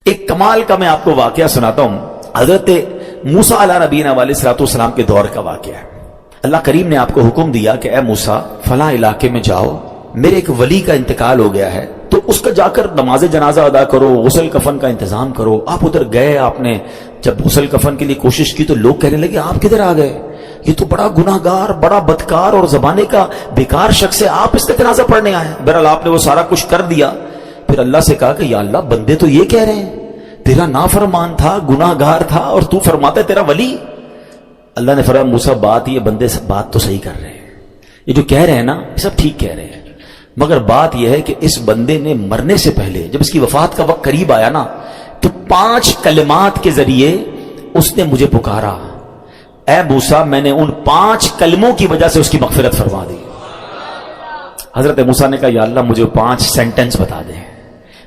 ایک کمال کا میں آپ کو واقعہ سناتا ہوں، حضرت موسیٰ علیہ نبینا علیہ الصلوۃ والسلام کے دور کا واقعہ ہے۔ اللہ کریم نے آپ کو حکم دیا کہ اے موسیٰ فلاں علاقے میں جاؤ، میرے ایک ولی کا انتقال ہو گیا ہے، تو اس کا جا کر نماز جنازہ ادا کرو، غسل کفن کا انتظام کرو۔ آپ ادھر گئے، آپ نے جب غسل کفن کے لیے کوشش کی تو لوگ کہنے لگے آپ کدھر آ گئے، یہ تو بڑا گناہگار، بڑا بدکار اور زمانے کا بیکار شخص ہے، آپ اس کا جنازہ پڑھنے آئے۔ بہرحال آپ نے وہ سارا کچھ کر دیا۔ پھر اللہ سے کہا کہ یا اللہ بندے تو یہ کہہ رہے ہیں تیرا نافرمان تھا، گناہگار تھا، اور تو فرماتا ہے تیرا ولی۔ اللہ نے فرمایا موسیٰ بات یہ بندے بات تو صحیح کر رہے ہیں، یہ جو کہہ رہے ہیں نا یہ سب ٹھیک کہہ رہے ہیں، مگر بات یہ ہے کہ اس بندے نے مرنے سے پہلے جب اس کی وفات کا وقت قریب آیا نا تو 5 کلمات کے ذریعے اس نے مجھے پکارا، اے موسیٰ میں نے ان 5 کلموں کی وجہ سے اس کی مغفرت فرما دی۔ حضرت موسیٰ نے کہا یا اللہ مجھے 5 سینٹنس بتا دے،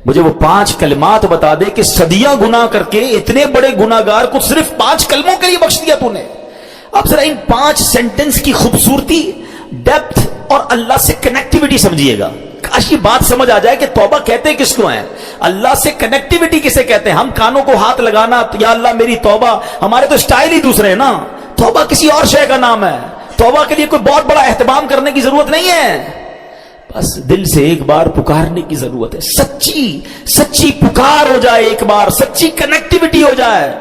مجھے وہ 5 کلمات بتا دے کہ صدیاں گناہ کر کے اتنے بڑے گناہگار کو صرف 5 کلموں کے لیے بخش دیا تو نے۔ اب ذرا ان 5 سینٹنس کی خوبصورتی، ڈیپتھ اور اللہ سے کنیکٹیوٹی سمجھیے گا۔ کاش یہ بات سمجھ آ جائے کہ توبہ کہتے کس کو ہیں، اللہ سے کنیکٹیوٹی کسے کہتے ہیں۔ ہم کانوں کو ہاتھ لگانا یا اللہ میری توبہ، ہمارے تو سٹائل ہی دوسرے ہیں نا۔ توبہ کسی اور شے کا نام ہے، توبہ کے لیے کوئی بہت بڑا اہتمام کرنے کی ضرورت نہیں ہے، بس دل سے ایک بار پکارنے کی ضرورت ہے، سچی پکار ہو جائے، ایک بار سچی کنیکٹیوٹی ہو جائے،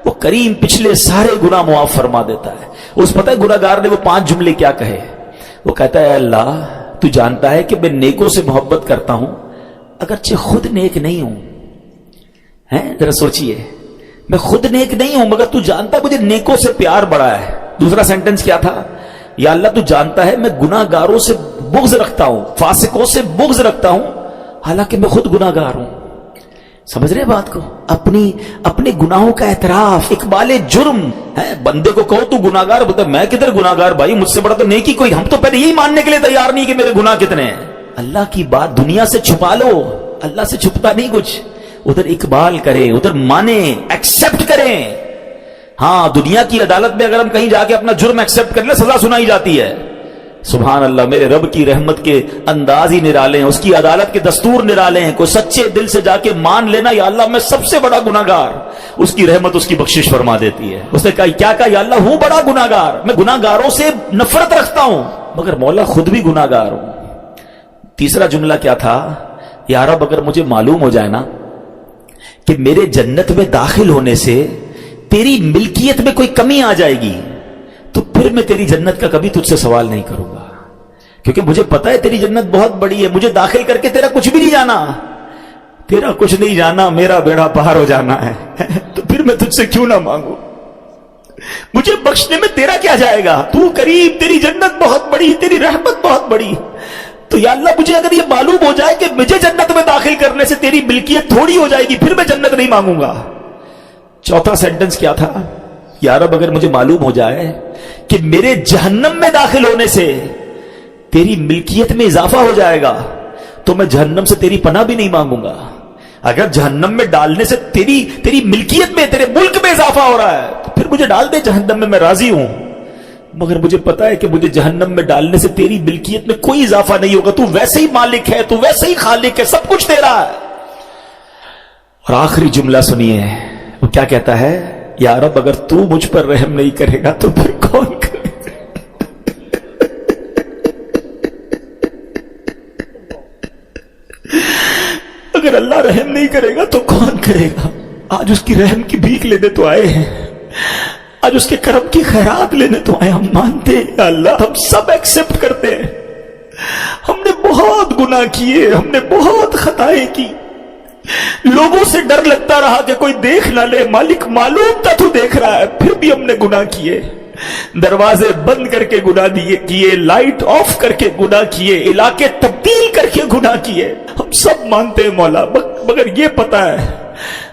وہ کریم پچھلے سارے گناہ معاف فرما دیتا ہے۔ اس پتہ ہے گناہگار نے وہ 5 جملے کیا کہے؟ وہ کہتا ہے اللہ تو جانتا ہے کہ میں نیکوں سے محبت کرتا ہوں اگرچہ خود نیک نہیں ہوں، ذرا سوچئے، میں خود نیک نہیں ہوں مگر تو جانتا ہے مجھے نیکوں سے پیار بڑا ہے۔ دوسرا سینٹنس کیا تھا؟ یا اللہ تو جانتا ہے میں گناہگاروں سے بغض رکھتا ہوں، فاسقوں سے بغض رکھتا ہوں حالانکہ میں خود گناہگار ہوں۔ سمجھ رہے بات کو؟ اپنے گناہوں کا اعتراف، اقبال جرم ہے۔ بندے کو کہو تو گناہگار، بتا میں کدھر گناہگار بھائی، مجھ سے بڑا تو نیکی کوئی، ہم تو پہلے یہی ماننے کے لیے تیار نہیں کہ میرے گناہ کتنے ہیں۔ اللہ کی بات دنیا سے چھپا لو، اللہ سے چھپتا نہیں کچھ، ادھر اقبال کریں، ادھر مانیں، ایکسپٹ کریں۔ ہاں دنیا کی عدالت میں اگر ہم کہیں جا کے اپنا جرم ایکسپٹ کر لیں سزا سنائی جاتی ہے۔ سبحان اللہ، میرے رب کی رحمت کے انداز ہی نرالے ہیں، اس کی عدالت کے دستور نرالے ہیں۔ کوئی سچے دل سے جا کے مان لینا یا اللہ میں سب سے بڑا گناہگار، اس کی رحمت اس کی بخشش فرما دیتی ہے۔ اس نے کہا کیا کہا؟ یا اللہ ہوں بڑا گناہگار، میں گناہگاروں سے نفرت رکھتا ہوں مگر مولا خود بھی گناہگار ہوں۔ تیسرا جملہ کیا تھا؟ یا رب اگر مجھے معلوم ہو جائے نا کہ میرے جنت میں داخل ہونے سے تیری ملکیت میں کوئی کمی آ جائے گی تو پھر میں تیری جنت کا کبھی تجھ سے سوال نہیں کروں گا، کیونکہ مجھے پتا ہے تیری جنت بہت بڑی ہے، مجھے داخل کر کے تیرا کچھ بھی نہیں جانا، تیرا کچھ نہیں جانا، میرا بیڑا پار ہو جانا ہے، تو پھر میں تجھ سے کیوں نہ مانگوں، مجھے بخشنے میں تیرا کیا جائے گا، تو کریم، تیری جنت بہت بڑی، تیری رحمت بہت بڑی۔ تو یا اللہ مجھے اگر یہ معلوم ہو جائے کہ مجھے جنت میں داخل کرنے سے تیری ملکیت تھوڑی ہو جائے گی پھر میں جنت نہیں مانگوں گا۔ چوتھا سینٹنس کیا تھا؟ یا رب اگر مجھے معلوم ہو جائے کہ میرے جہنم میں داخل ہونے سے تیری ملکیت میں اضافہ ہو جائے گا تو میں جہنم سے تیری پناہ بھی نہیں مانگوں گا۔ اگر جہنم میں ڈالنے سے تیری ملکیت میں، تیرے ملک میں اضافہ ہو رہا ہے تو پھر مجھے ڈال دے جہنم میں راضی ہوں، مگر مجھے پتا ہے کہ مجھے جہنم میں ڈالنے سے تیری ملکیت میں کوئی اضافہ نہیں ہوگا، تو ویسے ہی مالک ہے، تو ویسے ہی خالق ہے، سب کچھ تیرا ہے۔ اور آخری جملہ سنیے، وہ کیا کہتا ہے؟ یا رب اگر تو مجھ پر رحم نہیں کرے گا تو پھر کون کرے گا؟ اگر اللہ رحم نہیں کرے گا تو کون کرے گا؟ آج اس کی رحم کی بھیک لینے تو آئے ہیں، آج اس کے کرم کی خیرات لینے تو آئے، ہم مانتے ہیں یا اللہ، ہم سب ایکسپٹ کرتے ہیں، ہم نے بہت گناہ کیے، ہم نے بہت خطائیں کی، لوگوں سے ڈر لگتا رہا کہ کوئی دیکھ نہ لے، مالک معلوم تھا تو دیکھ رہا ہے، پھر بھی ہم نے گناہ کیے، دروازے بند کر کے گناہ کیے، لائٹ آف کر کے گناہ کیے، علاقے تبدیل کر کے گناہ کیے، ہم سب مانتے ہیں مولا، مگر یہ پتا ہے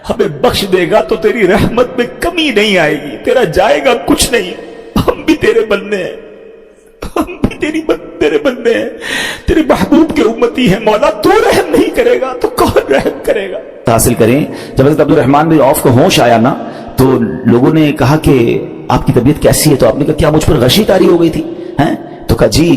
ہمیں بخش دے گا تو تیری رحمت میں کمی نہیں آئے گی، تیرا جائے گا کچھ نہیں، ہم بھی تیرے بندے ہیں، ہم بھی تیرے بندے ہیں، تیرے محبوب کے امتی ہیں مولا، تو رحم نہیں کرے گا تو کون رحم کرے گا؟ حاصل کریں۔ جب حضرت عبد الرحمن بن عوف کو ہوش آیا نا تو لوگوں نے کہا کہ آپ کی طبیعت کیسی ہے؟ تو آپ نے کہا کیا مجھ پر غشی طاری ہو گئی تھی؟ تو کہا جی،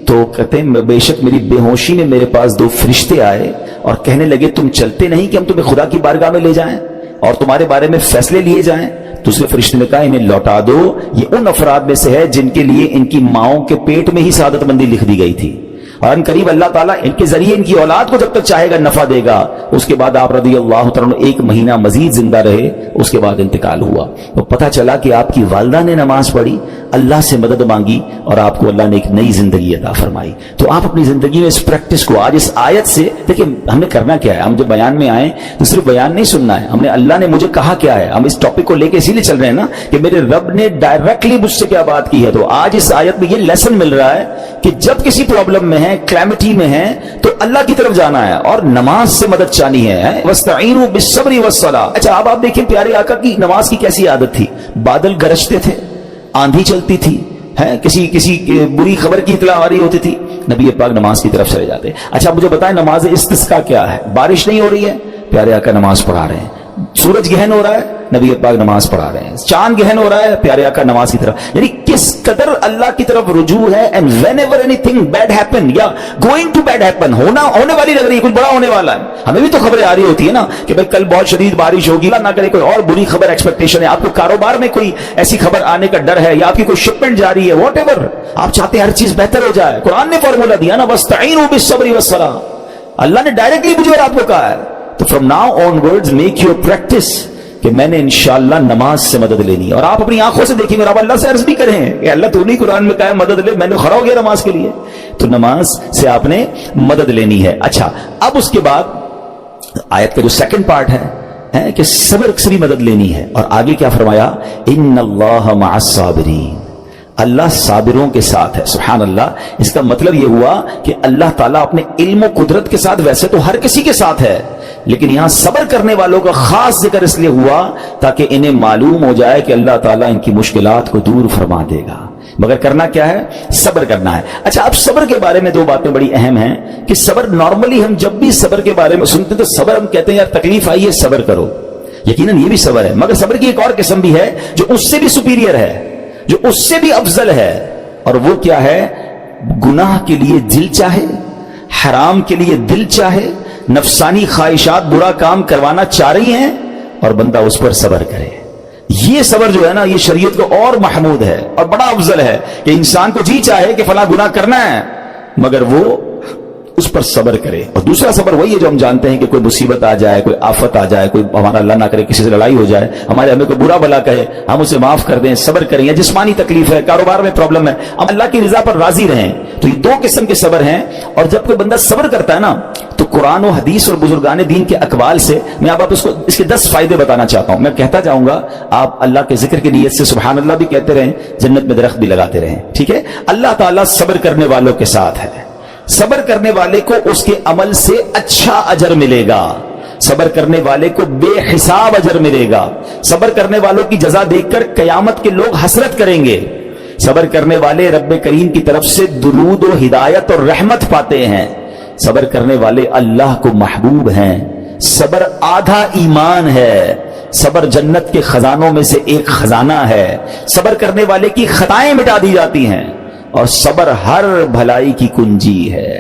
تو کہتے ہیں بے شک میری بے ہوشی میں میرے پاس 2 فرشتے آئے اور کہنے لگے تم چلتے نہیں کہ ہم تمہیں خدا کی بارگاہ میں لے جائیں اور تمہارے بارے میں فیصلے لیے جائیں؟ دوسرے فرشتے نے کہا انہیں لوٹا دو، یہ ان افراد میں سے ہے جن کے لیے ان کی ماؤں کے پیٹ میں ہی سعادت مندی لکھ دی گئی تھی، اور ان قریب اللہ تعالیٰ ان کے ذریعے ان کی اولاد کو جب تک چاہے گا نفع دے گا۔ اس کے بعد آپ رضی اللہ تعالیٰ ایک مہینہ مزید زندہ رہے، اس کے بعد انتقال ہوا۔ تو پتہ چلا کہ آپ کی والدہ نے نماز پڑھی، اللہ سے مدد مانگی، اور آپ کو اللہ نے ایک نئی زندگی عطا فرمائی۔ تو آپ اپنی زندگی میں اس پریکٹس کو آج اس آیت سے دیکھیں، ہم نے کرنا کیا ہے؟ ہم جب بیان میں آئیں تو صرف بیان نہیں سننا ہے، ہم نے اللہ نے مجھے کہا کیا ہے، ہم اس ٹاپک کو لے کے اسی لیے چل رہے ہیں نا کہ میرے رب نے ڈائریکٹلی مجھ سے کیا بات کی ہے۔ تو آج اس آیت میں یہ لیسن مل رہا ہے کہ جب کسی پرابلم میں ہے، کلیمٹی میں ہے، تو اللہ کی طرف جانا ہے اور نماز سے مدد چاہنی ہے۔ وَاسْتَعِينُوا بِالصَّبْرِ وَالصَّلَاةِ۔ اچھا اب آپ دیکھیں پیارے آقا کی نماز کی کیسی عادت تھی، بادل گرجتے تھے، آندھی چلتی تھی، کسی بری خبر کی اطلاع آ رہی ہوتی تھی، نبی پاک نماز کی طرف چلے جاتے۔ اچھا مجھے بتائیں نماز استسقاء کیا ہے؟ بارش نہیں ہو رہی ہے، پیارے آقا نماز پڑھا رہے ہیں۔ سورج گہن ہو رہا ہے، نبی پاک نماز پڑھا رہے ہیں۔ چاند گہن ہو رہا ہے، پیارے آقا نماز کی طرف، یعنی کس قدر اللہ کی طرف رجوع ہے۔ And whenever any thing bad happen یا گوئنگ ٹو بیڈ ہیپن، ہونے والی لگ رہی ہے، کچھ بڑا ہونے والا ہے، ہمیں بھی تو خبریں آ رہی ہوتی ہے نا کہ بھائی کل بہت شدید بارش ہوگی، اللہ نہ کرے کوئی اور بری خبر ایکسپیکٹیشن ہے، آپ کو کاروبار میں کوئی ایسی خبر آنے کا ڈر ہے، یا آپ کی کوئی شپمنٹ جاری ہے، واٹ ایور، آپ چاہتے ہیں ہر چیز بہتر ہو جائے۔ قرآن نے فارمولا دیا نا، وَاسْتَعِينُوا بِالصَّبْرِ وَالصَّلَاةِ، اللہ نے ڈائریکٹلی مجھے اور آپ کو کہا ہے۔ تو from now on words make your practice کہ میں نے انشاءاللہ نماز سے مدد لینی ہے، اور آپ اپنی آنکھوں سے دیکھیں گے، آپ اللہ سے عرض بھی کریں کہ اللہ تو نہیں قرآن میں کہا ہے مدد لے، میں نے کھڑا ہو گیا نماز کے لیے، تو نماز سے آپ نے مدد لینی ہے۔ اچھا اب اس کے بعد آیت کا جو سیکنڈ پارٹ ہے کہ صبر سے مدد لینی ہے، اور آگے کیا فرمایا؟ ان اللہ مع الصابرین، اللہ صابروں کے ساتھ ہے۔ سبحان اللہ، اس کا مطلب یہ ہوا کہ اللہ تعالیٰ اپنے علم و قدرت کے ساتھ ویسے تو ہر کسی کے ساتھ ہے، لیکن یہاں صبر کرنے والوں کا خاص ذکر اس لیے ہوا تاکہ انہیں معلوم ہو جائے کہ اللہ تعالیٰ ان کی مشکلات کو دور فرما دے گا، مگر کرنا کیا ہے؟ صبر کرنا ہے۔ اچھا اب صبر کے بارے میں دو باتیں بڑی اہم ہیں کہ صبر نارملی ہم جب بھی صبر کے بارے میں سنتے تو صبر ہم کہتے ہیں یار تکلیف آئی ہے صبر کرو، یقیناً یہ بھی صبر ہے، مگر صبر کی ایک اور قسم بھی ہے جو اس سے بھی سپیریئر ہے، جو اس سے بھی افضل ہے، اور وہ کیا ہے؟ گناہ کے لیے دل چاہے، حرام کے لیے دل چاہے، نفسانی خواہشات برا کام کروانا چاہ رہی ہیں اور بندہ اس پر صبر کرے۔ یہ صبر جو ہے نا یہ شریعت کو اور محمود ہے اور بڑا افضل ہے کہ انسان کو جی چاہے کہ فلاں گناہ کرنا ہے مگر وہ اس پر صبر کرے۔ اور دوسرا صبر وہی ہے جو ہم جانتے ہیں کہ کوئی مصیبت آ جائے، کوئی آفت آ جائے، کوئی ہمارا اللہ نہ کرے کسی سے لڑائی ہو جائے، ہمیں کوئی برا بلا کہے، ہم اسے معاف کر دیں، صبر کریں، یا جسمانی تکلیف ہے، کاروبار میں پرابلم ہے، ہم اللہ کی رضا پر راضی رہیں۔ تو یہ دو قسم کے صبر ہیں، اور جب کوئی بندہ صبر کرتا ہے نا تو قرآن و حدیث اور بزرگان دین کے اقوال سے میں اب اس کو اس کے 10 فائدے بتانا چاہتا ہوں۔ میں کہتا جاؤں گا، آپ اللہ کے ذکر کی نیت سے سبحان اللہ بھی کہتے رہیں، جنت میں درخت بھی لگاتے رہیں، ٹھیک ہے؟ اللہ تعالیٰ صبر کرنے والوں کے ساتھ ہے، صبر کرنے والے کو اس کے عمل سے اچھا اجر ملے گا، صبر کرنے والے کو بے حساب اجر ملے گا، صبر کرنے والوں کی جزا دیکھ کر قیامت کے لوگ حسرت کریں گے، صبر کرنے والے رب کریم کی طرف سے درود و ہدایت اور رحمت پاتے ہیں، صبر کرنے والے اللہ کو محبوب ہیں، صبر آدھا ایمان ہے، صبر جنت کے خزانوں میں سے ایک خزانہ ہے، صبر کرنے والے کی خطائیں مٹا دی جاتی ہیں، اور صبر ہر بھلائی کی کنجی ہے۔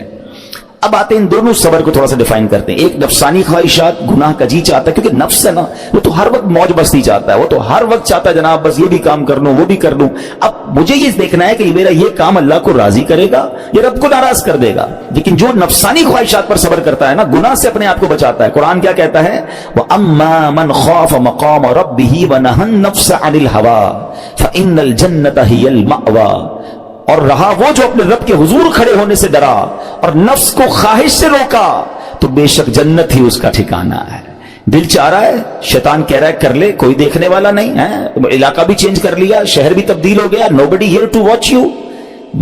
اب آتے ہیں ان دونوں صبر کو تھوڑا سا ڈیفائن کرتے ہیں۔ ایک نفسانی خواہشات، گناہ کا جی چاہتا ہے، کیونکہ نفس ہے نا وہ تو ہر وقت موج مستی چاہتا ہے، وہ تو ہر وقت چاہتا ہے جناب بس یہ بھی کام کر لوں وہ بھی کر لوں۔ اب مجھے یہ دیکھنا ہے کہ میرا یہ کام اللہ کو راضی کرے گا یا رب کو ناراض کر دے گا۔ لیکن جو نفسانی خواہشات پر صبر کرتا ہے نا، گناہ سے اپنے آپ کو بچاتا ہے، قرآن کیا کہتا ہے؟ وَأَمَّا مَنْ خَافَ مَقَامَ رَبِّهِ وَنَهَى النَّفْسَ عَنِ الْهَوَىٰ فَإِنَّ الْجَنَّةَ هِيَ الْمَأْوَىٰ، اور رہا وہ جو اپنے رب کے حضور کھڑے ہونے سے ڈرا اور نفس کو خواہش سے روکا تو بے شک جنت ہی اس کا ٹھکانہ ہے۔ دل چاہ رہا ہے، شیطان کہہ رہا ہے کر لے، کوئی دیکھنے والا نہیں ہے، علاقہ بھی چینج کر لیا، شہر بھی تبدیل ہو گیا، nobody here to watch you،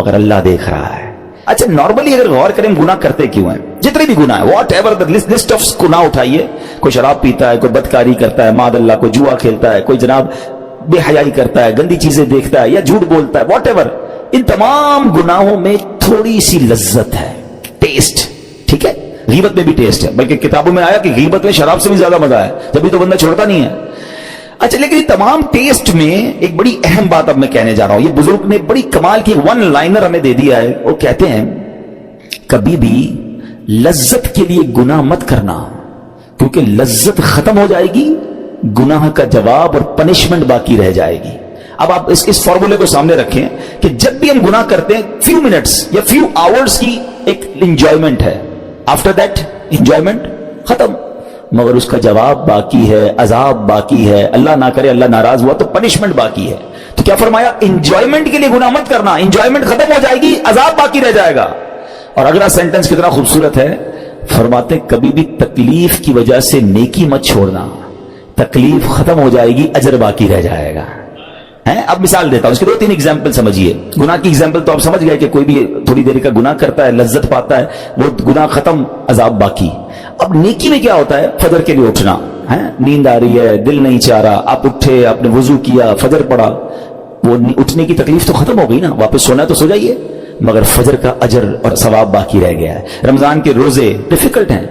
مگر اللہ دیکھ رہا ہے۔ اچھا نارملی اگر غور کریں گناہ کرتے کیوں ہیں؟ جتنے بھی گناہ ہے، واٹ ایور لسٹ آف گناہ اٹھائیے، کوئی شراب پیتا ہے، کوئی بدکاری کرتا ہے، معاذ اللہ، کوئی جوا کھیلتا ہے، کوئی جناب بے حیائی کرتا ہے، گندی چیزیں دیکھتا ہے یا جھوٹ بولتا ہے، واٹ ایور، ان تمام گناہوں میں تھوڑی سی لذت ہے، ٹیسٹ، ٹھیک ہے؟ غیبت میں بھی ٹیسٹ ہے، بلکہ کتابوں میں آیا کہ غیبت میں شراب سے بھی زیادہ مزہ ہے، جبھی تو بندہ چھوڑتا نہیں ہے۔ اچھا لیکن یہ تمام ٹیسٹ میں ایک بڑی اہم بات اب میں کہنے جا رہا ہوں، یہ بزرگ نے بڑی کمال کی ون لائنر ہمیں دے دیا ہے، وہ کہتے ہیں کبھی بھی لذت کے لیے گناہ مت کرنا، کیونکہ لذت ختم ہو جائے گی، گناہ کا جواب اور پنشمنٹ باقی رہ جائے گی۔ اب آپ اس فارمولے کو سامنے رکھیں کہ جب بھی ہم گناہ کرتے ہیں فیو منٹس یا فیو آورز کی ایک انجوائمنٹ ہے، آفٹر دیٹ انجوائمنٹ ختم، مگر اس کا جواب باقی ہے، عذاب باقی ہے، اللہ نہ کرے اللہ ناراض ہوا تو پنشمنٹ باقی ہے۔ تو کیا فرمایا؟ انجوائمنٹ کے لیے گناہ مت کرنا، انجوائمنٹ ختم ہو جائے گی، عذاب باقی رہ جائے گا۔ اور اگلا سینٹنس کتنا خوبصورت ہے، فرماتے کبھی بھی تکلیف کی وجہ سے نیکی مت چھوڑنا، تکلیف ختم ہو جائے گی، اجر باقی رہ جائے گا۔ اب مثال دیتا ہوں، اس کے 2-3 ایگزامپل سمجھیے۔ گناہ کی ایگزامپل تو آپ سمجھ گئے کہ کوئی بھی تھوڑی دیر کا گناہ کرتا ہے، لذت پاتا ہے، وہ گناہ ختم، عذاب باقی۔ اب نیکی میں کیا ہوتا ہے؟ فجر کے لیے اٹھنا، نیند آ رہی ہے، دل نہیں چاہ رہا، آپ اٹھے، آپ نے وضو کیا، فجر پڑھا، وہ اٹھنے کی تکلیف تو ختم ہو گئی نا، واپس سونا تو سو جائیے، مگر فجر کا اجر اور ثواب باقی رہ گیا ہے۔ رمضان کے روزے ڈیفیکلٹ ہیں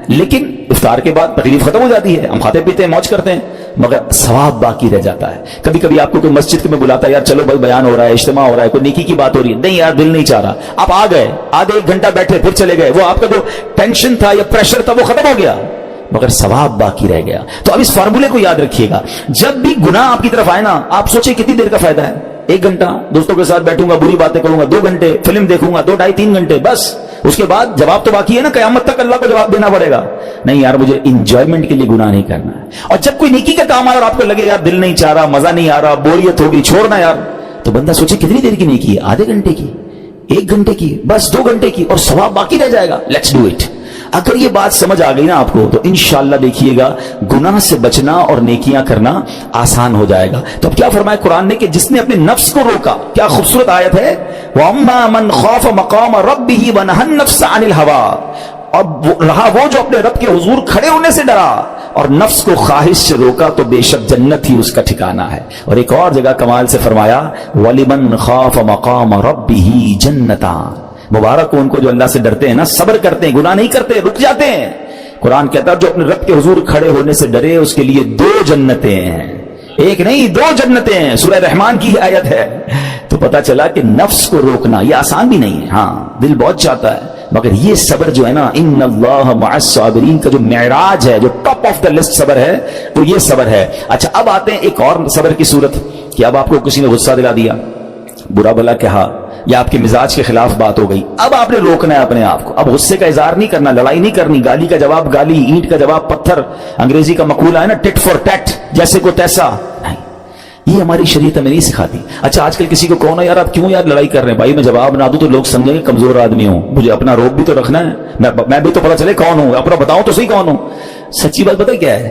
لیکن افطار کے بعد تکلیف ختم ہو جاتی ہے، ہم کھاتے پیتے ہیں، موج کرتے ہیں، مگر ثواب باقی رہ جاتا ہے۔ کبھی کبھی آپ کو کوئی مسجد میں بلاتا ہے، یار چلو بھائی بیان ہو رہا ہے، اجتماع ہو رہا ہے، کوئی نیکی کی بات ہو رہی ہے، نہیں یار دل نہیں چاہ رہا، آپ آ گئے، آدھے 1 گھنٹہ بیٹھے، پھر چلے گئے، وہ آپ کا جو ٹینشن تھا یا پریشر تھا وہ ختم ہو گیا، مگر ثواب باقی رہ گیا۔ تو اب اس فارمولے کو یاد رکھیے گا، جب بھی گناہ آپ کی طرف آئے نا، آپ سوچیں کتنی دیر کا فائدہ ہے؟ 1 گھنٹہ دوستوں کے ساتھ بیٹھوں گا، بری باتیں کروں گا، 2 گھنٹے فلم دیکھوں گا، 2 ڈھائی 3 گھنٹے، بس اس کے بعد جواب تو باقی ہے نا، قیامت تک اللہ کو جواب دینا پڑے گا۔ نہیں یار مجھے انجوائمنٹ کے لیے گناہ نہیں کرنا ہے۔ اور جب کوئی نیکی کا کام آ رہا اور آپ کو لگے یار دل نہیں چاہ رہا، مزہ نہیں آ رہا، بوریت ہوگی، چھوڑنا یار، تو بندہ سوچے کتنی دیر کی نیکی ہے؟ آدھے گھنٹے کی، 1 گھنٹے کی، بس 2 گھنٹے کی، اور ثواب باقی رہ جائے گا۔ Let's do it. اگر یہ بات سمجھ آ گئی نا آپ کو تو انشاءاللہ دیکھیے گا گناہ سے بچنا اور نیکیاں کرنا آسان ہو جائے گا۔ تو اب کیا فرمایا قرآن نے کہ جس نے اپنے نفس کو روکا، کیا خوبصورت آیت ہے، وَأَمَّا مَنْ خَافَ مَقَامَ رَبِّهِ وَنَهَى النَّفْسَ عَنِ الْهَوَىٰ، اب رہا وہ جو اپنے رب کے حضور کھڑے ہونے سے ڈرا اور نفس کو خواہش سے روکا، تو بے شک جنت ہی اس کا ٹھکانہ ہے۔ اور ایک اور جگہ کمال سے فرمایا وَلِمَنْ خَافَ مَقَامَ رَبِّهِ جَنَّتَانِ، مبارک ان کو جو اللہ سے ڈرتے ہیں نا، صبر کرتے ہیں، گناہ نہیں کرتے، رک جاتے ہیں۔ قرآن کہتا ہے جو اپنے رب کے حضور کھڑے ہونے سے ڈرے اس کے لیے 2 جنتیں ہیں، 1 نہیں 2 جنتیں ہیں۔ سورہ رحمان کی آیت ہے۔ تو پتا چلا کہ نفس کو روکنا یہ آسان بھی نہیں ہے، ہاں دل بہت چاہتا ہے، مگر یہ صبر جو ہے نا، ان اللہ مع الصابرین کا جو معراج ہے، جو ٹاپ آف دا لسٹ صبر ہے، وہ یہ صبر ہے۔ اچھا اب آتے ہیں ایک اور صبر کی صورت کہ اب آپ کو کسی نے غصہ دلا دیا، برا بھلا کہا، یا آپ کے مزاج کے خلاف بات ہو گئی، اب آپ نے روکنا ہے اپنے آپ کو، اب غصے کا اظہار نہیں کرنا، لڑائی نہیں کرنی، گالی کا جواب گالی، اینٹ کا جواب پتھر، انگریزی کا مقولہ ہے نا ٹٹ فور ٹیٹ، جیسے کو تیسا، نہیں، یہ ہماری شریعت ہمیں نہیں سکھاتی۔ اچھا آج کل کسی کو کہو نا یار آپ کیوں یار لڑائی کر رہے ہیں، بھائی میں جواب نہ دوں تو لوگ سمجھیں گے کمزور آدمی ہوں، مجھے اپنا روب بھی تو رکھنا ہے، میں بھی تو پتا چلے کون ہوں، اپنا بتاؤں تو صحیح کون ہوں۔ سچی بات پتہ کیا ہے،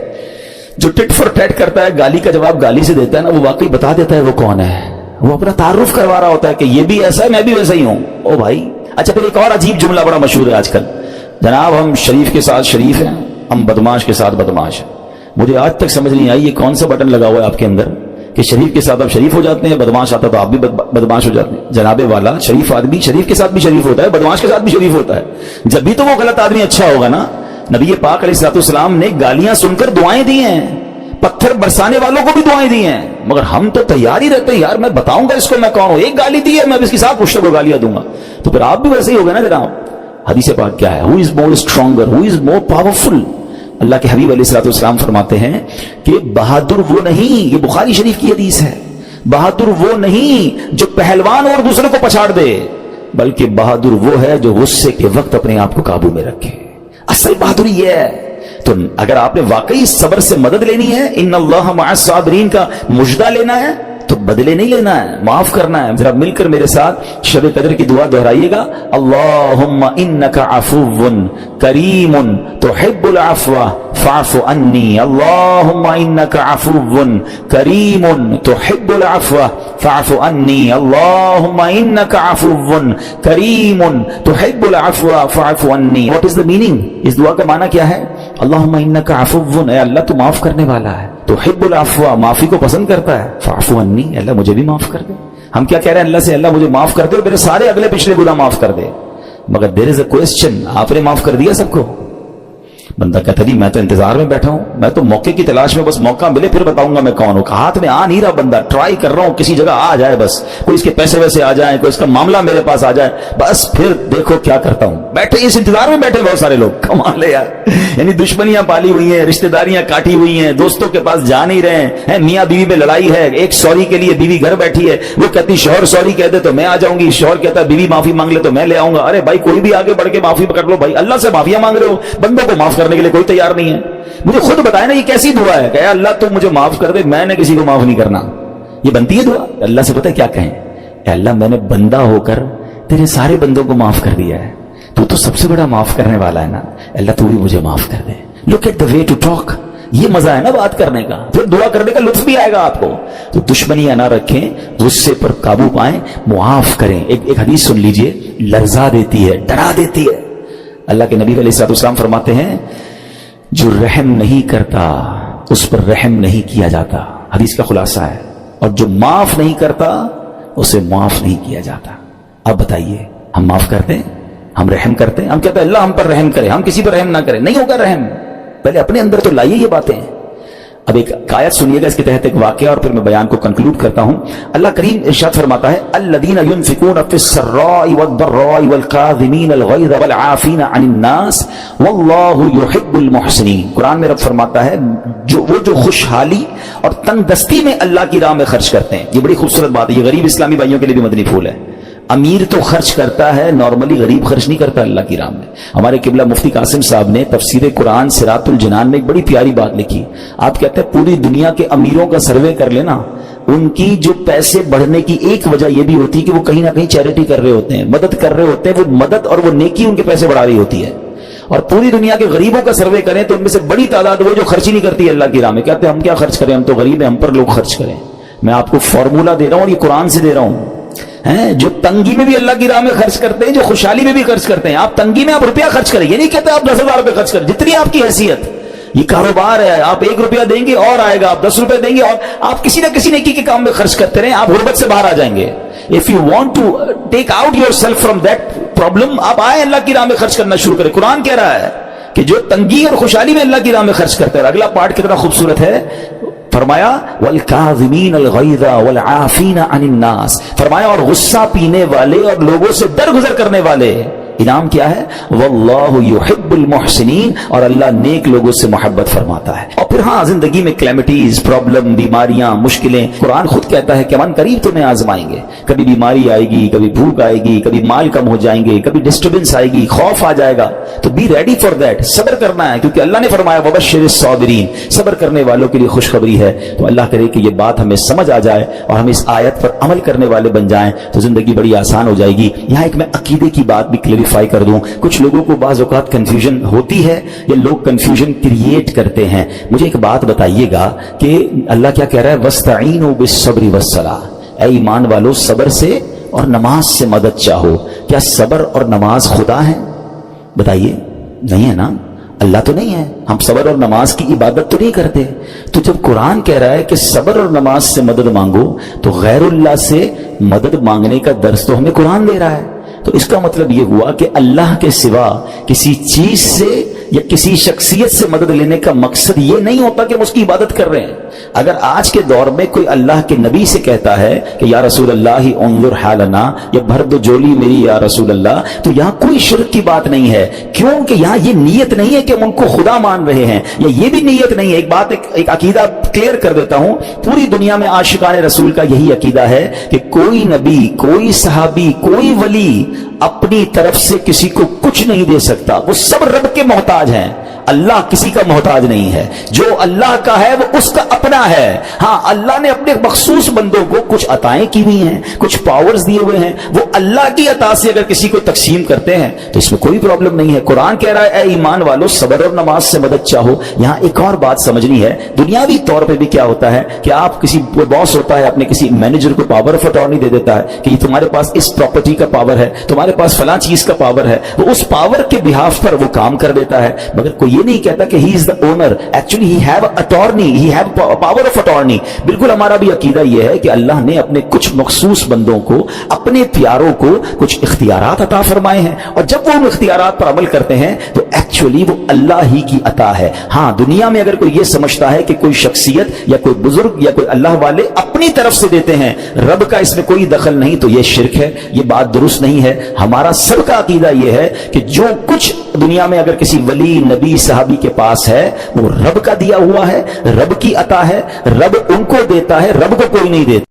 جو ٹٹ فور ٹیٹ کرتا ہے، گالی کا جواب گالی سے دیتا ہے نا، وہ واقعی بتا دیتا ہے وہ کون ہے، وہ اپنا تعارف کروا رہا ہوتا ہے کہ یہ بھی ایسا ہے، میں بھی ویسا ہی ہوں، او بھائی۔ اچھا پھر ایک اور عجیب جملہ بڑا مشہور ہے آج کل، جناب ہم شریف کے ساتھ شریف ہیں، ہم بدماش کے ساتھ بدماش ہیں۔ مجھے آج تک سمجھ نہیں آئی یہ کون سا بٹن لگا ہوا ہے آپ کے اندر کہ شریف کے ساتھ آپ شریف ہو جاتے ہیں، بدماش آتا تو آپ بھی بدماش ہو جاتے ہیں۔ جناب والا شریف آدمی شریف کے ساتھ بھی شریف ہوتا ہے، بدماش کے ساتھ بھی شریف ہوتا ہے، جب بھی تو وہ غلط آدمی اچھا ہوگا نا۔ نبی پاک علیہ الصلوۃ والسلام نے گالیاں سن کر دعائیں دی ہیں، پتھر برسانے والوں کو بھی دعائیں دی ہیں، مگر ہم تو تیار ہی رہتے ہیں یار میں بتاؤں گا اس کو میں کون ہوں، ایک گالی دی ہے میں اس کے ساتھ پوچھتے کو گالیاں دوں گا، تو پھر آپ بھی ویسے ہی ہوگا نا جناب۔ حدیث پاک کیا ہے، ہو از مور اسٹرانگر، ہو از مور پاورفل۔ اللہ کے حبیب علیہ الصلوۃ والسلام فرماتے ہیں کہ بہادر وہ نہیں، یہ بخاری شریف کی حدیث ہے، بہادر وہ نہیں جو پہلوان اور دوسرے کو پچھاڑ دے، بلکہ بہادر وہ ہے جو غصے کے وقت اپنے آپ کو قابو میں رکھے۔ اصل بہادری یہ ہے۔ تو اگر آپ نے واقعی صبر سے مدد لینی ہے، ان اللہ مع الصابرین کا مجدہ لینا ہے، تو بدلے نہیں لینا ہے، معاف کرنا ہے۔ ذرا مل کر میرے ساتھ شب قدر کی دعا دہرائیے گا، اللہم انک عفو کریم تحب العفو فاعف عنی، اللہم انک عفو کریم تحب العفو فاعف عنی، اللہم انک عفو کریم تحب العفو فاعف عنی۔ What is the meaning? اس دعا کا معنی کیا ہے؟ اللہم انک عفو، اے اللہ تو معاف کرنے والا ہے، تحب العفو معافی کو پسند کرتا ہے، فاعف عنی، اللہ مجھے بھی معاف کر دے۔ ہم کیا کہہ رہے ہیں اللہ سے، اللہ مجھے معاف کر دے اور میرے سارے اگلے پچھلے گناہ معاف کر دے، مگر دیر از اے کوسچن، آپ نے معاف کر دیا سب کو؟ بندہ کہتا نہیں میں تو انتظار میں بیٹھا ہوں, میں تو موقع کی تلاش میں, بس موقع ملے پھر بتاؤں گا میں کون ہوں. ہاتھ میں آ نہیں رہا بندہ, ٹرائی کر رہا ہوں کسی جگہ آ جائے, بس کوئی اس کے پیسے ویسے آ جائیں, کوئی اس کا معاملہ میرے پاس آ جائے, بس پھر دیکھو کیا کرتا ہوں. بیٹھے اس انتظار میں بیٹھے بہت سارے لوگ, کمال ہے یار. یعنی دشمنیاں پالی ہوئی ہیں, رشتہ داریاں کاٹی ہوئی ہیں, دوستوں کے پاس جا نہیں رہے ہیں, میاں بیوی میں لڑائی ہے, ایک سوری کے لیے بیوی گھر بیٹھی ہے, وہ کہتی شوہر سوری کہہ دے تو میں آ جاؤں گی, شوہر کہتا ہے بیوی معافی مانگ لے تو میں لے آؤں گا. ارے بھائی کوئی بھی آگے بڑھ کے معافی پکڑ لو بھائی, اللہ سے معافیاں مانگ رہے ہو, بندوں کو معاف کرنے کے لیے کوئی تیار نہیں ہے. مجھے خود بتائے نا یہ کیسی دعا ہے کہ اللہ تو مجھے معاف کر دے, میں نے کسی کو معاف نہیں کرنا. یہ بنتی ہے دعا؟ اللہ سے پتہ ہے کیا کہیں, اے اللہ میں نے بندہ ہو کر تیرے سارے بندوں کو معاف کر دیا ہے, تو سب سے بڑا معاف کرنے والا ہے نا, اللہ تو بھی مجھے معاف کر دے. Look at the way to talk, یہ مزہ ہے نا بات کرنے کا, پھر دعا کرنے کا لطف بھی آئے گا آپ کو. تو دشمنیاں نہ رکھیں, غصے پر قابو پائیں, معاف کریں. ایک حدیث سن لیجئے, لرزا دیتی ہے, ڈرا دیتی ہے. اللہ کے نبی علیہ الصلوۃ والسلام فرماتے ہیں جو رحم نہیں کرتا اس پر رحم نہیں کیا جاتا, حدیث کا خلاصہ ہے, اور جو معاف نہیں کرتا اسے معاف نہیں کیا جاتا. اب بتائیے ہم معاف کرتے ہیں, ہم رحم کرتے ہیں, ہم کہتے ہیں اللہ ہم پر رحم کرے, ہم کسی پر رحم نہ کریں, نہیں ہوگا رحم. پہلے اپنے اندر تو لائیے یہ باتیں. اب ایک آیت سنیے گا, اس کے تحت ایک واقعہ, اور پھر میں بیان کو کنکلوڈ کرتا ہوں. اللہ کریم ارشاد فرماتا ہے الذین ينفقون فی السراء والضراء والکاظمین الغیظ والعافین عن الناس واللہ یحب المحسنین. قرآن میں رب فرماتا ہے وہ جو خوشحالی اور تنگ دستی میں اللہ کی راہ میں خرچ کرتے ہیں. یہ بڑی خوبصورت بات ہے, یہ غریب اسلامی بھائیوں کے لیے بھی مدنی پھول ہے. امیر تو خرچ کرتا ہے نارملی, غریب خرچ نہیں کرتا اللہ کی راہ میں. ہمارے قبلہ مفتی قاسم صاحب نے تفسیر قرآن صراط الجنان میں ایک بڑی پیاری بات لکھی. آپ کہتے ہیں پوری دنیا کے امیروں کا سروے کر لینا, ان کی جو پیسے بڑھنے کی ایک وجہ یہ بھی ہوتی ہے کہ وہ کہیں نہ کہیں چیریٹی کر رہے ہوتے ہیں, مدد کر رہے ہوتے ہیں. وہ مدد اور وہ نیکی ان کے پیسے بڑھا رہی ہوتی ہے. اور پوری دنیا کے غریبوں کا سروے کریں تو ان میں سے بڑی تعداد وہ جو خرچ ہی نہیں کرتی ہے اللہ کی راہ میں. کہتے ہیں ہم کیا خرچ کریں, ہم تو غریب ہیں, ہم پر لوگ خرچ کریں. میں آپ کو فارمولا دے رہا ہوں اور یہ قرآن سے دے رہا ہوں. جو تنگی میں بھی اللہ کی راہ میں خرچ کرتے ہیں, جو خوشحالی میں بھی خرچ کرتے ہیں. آپ تنگی میں آپ روپیہ خرچ کریں, یہ نہیں کہتے آپ 10,000 روپے خرچ کریں, جتنی آپ کی حیثیت. یہ کاروبار ہے, آپ 1 روپیہ دیں گے اور آئے گا, آپ 10 روپے دیں گے اور آپ کسی نہ کسی نیکی کے کام میں خرچ کرتے رہیں, آپ غربت سے باہر آ جائیں گے. If you want to take out yourself from that problem, آپ آئے اللہ کی راہ میں خرچ کرنا شروع کریں. قرآن کہہ رہا ہے کہ جو تنگی اور خوشحالی میں اللہ کی راہ میں خرچ کرتے ہیں. اگلا پارٹ کتنا خوبصورت ہے, فرمایا والکاظمین الغیظ والعافین عن الناس, فرمایا اور غصہ پینے والے اور لوگوں سے درگزر کرنے والے. انعام کیا ہے, واللہ یحب المحسنین, اور اللہ نیک لوگوں سے محبت فرماتا ہے. اور پھر ہاں زندگی میں کلیمٹیز, پرابلم, بیماریاں, مشکلیں, قرآن خود کہتا ہے کہ من قریب تمہیں آزمائیں گے. کبھی بیماری آئے گی, کبھی بھوک آئے گی, کبھی مال کم ہو جائیں گے, کبھی ڈسٹربنس آئے گی, خوف آ جائے گا. تو بی ریڈی فار دیٹ, صبر کرنا ہے, کیونکہ اللہ نے فرمایا وبشر الصابرین, صبر کرنے والوں کے لیے خوشخبری ہے. تو اللہ کرے کہ یہ بات ہمیں سمجھ آ جائے اور ہم اس آیت پر عمل کرنے والے بن جائیں تو زندگی بڑی آسان ہو جائے گی. یہاں ایک میں عقیدے کی بات بھی کلیریفائی کر دوں. کچھ لوگوں کو بعض اوقات کنفیوژن ہوتی ہے یا لوگ کنفیوژن کریٹ کرتے ہیں. مجھے ایک بات بتائیے گا کہ اللہ کیا کہہ رہا ہے, وَاسْتَعِينُوا بِالصَّبْرِ وَالصَّلَاةِ, اے ایمان والو صبر سے اور نماز سے مدد چاہو. کیا صبر اور نماز خدا ہیں؟ بتائیے, نہیں ہے نا, اللہ تو نہیں ہے. ہم صبر اور نماز کی عبادت تو نہیں کرتے. تو جب قرآن کہہ رہا ہے کہ صبر اور نماز سے مدد مانگو, تو غیر اللہ سے مدد مانگنے کا درس تو ہمیں قرآن دے رہا ہے. تو اس کا مطلب یہ ہوا کہ اللہ کے سوا کسی چیز سے یا کسی شخصیت سے مدد لینے کا مقصد یہ نہیں ہوتا کہ ہم اس کی عبادت کر رہے ہیں. اگر آج کے دور میں کوئی اللہ کے نبی سے کہتا ہے کہ یا رسول اللہ انظر حالنا, یا بھر دو جولی میری یا رسول اللہ, تو یہاں کوئی شرک کی بات نہیں ہے. کیوں کہ یہاں یہ نیت نہیں ہے کہ ہم ان کو خدا مان رہے ہیں, یا یہ بھی نیت نہیں ہے. ایک بات, ایک عقیدہ کلیئر کر دیتا ہوں. پوری دنیا میں عاشقان رسول کا یہی عقیدہ ہے کہ کوئی نبی, کوئی صحابی, کوئی ولی اپنی طرف سے کسی کو کچھ نہیں دے سکتا. وہ سب رب کے محتاج ہیں, اللہ کسی کا محتاج نہیں ہے. جو اللہ کا ہے وہ اس کا اپنا ہے. ہاں اللہ نے اپنے مخصوص بندوں کو کچھ عطائیں کی ہوئی ہیں, کچھ پاورز دیے ہوئے ہیں, وہ اللہ کی عطا سے اگر کسی کو تقسیم کرتے ہیں تو اس میں کوئی پرابلم نہیں ہے. قرآن کہہ رہا ہے اے ایمان والو صبر اور نماز سے مدد چاہو. یہاں ایک اور بات سمجھنی ہے. دنیاوی طور پہ بھی کیا ہوتا ہے کہ آپ کسی باس ہوتا ہے, اپنے کسی مینیجر کو پاور آف اٹارنی دے دیتا ہے کہ یہ تمہارے پاس اس پراپرٹی کا پاور ہے, تمہارے پاس فلاں چیز کا پاور ہے. وہ اس پاور کے بہاف پر وہ کام کر دیتا ہے, مگر کوئی یہ نہیں کہتا کہ he is the owner. Actually he have attorney, he have power of attorney. بالکل ہمارا بھی عقیدہ یہ ہے کہ اللہ نے اپنے کچھ مخصوص بندوں کو, اپنے پیاروں کو کچھ اختیارات عطا فرمائے ہیں, اور جب وہ ان اختیارات پر عمل کرتے ہیں تو ایکچولی وہ اللہ ہی کی عطا ہے. ہاں دنیا میں اگر کوئی یہ سمجھتا ہے کہ کوئی شخصیت یا کوئی بزرگ یا کوئی اللہ والے اپنی طرف سے دیتے ہیں، رب کا اس میں کوئی دخل نہیں، تو یہ شرک ہے، یہ بات درست نہیں ہے. ہمارا سب کا عقیدہ یہ ہے کہ جو کچھ دنیا میں اگر کسی ولی نبی صحابی کے پاس ہے وہ رب کا دیا ہوا ہے، رب کی عطا ہے، رب ان کو دیتا ہے، رب کو کوئی نہیں دیتا.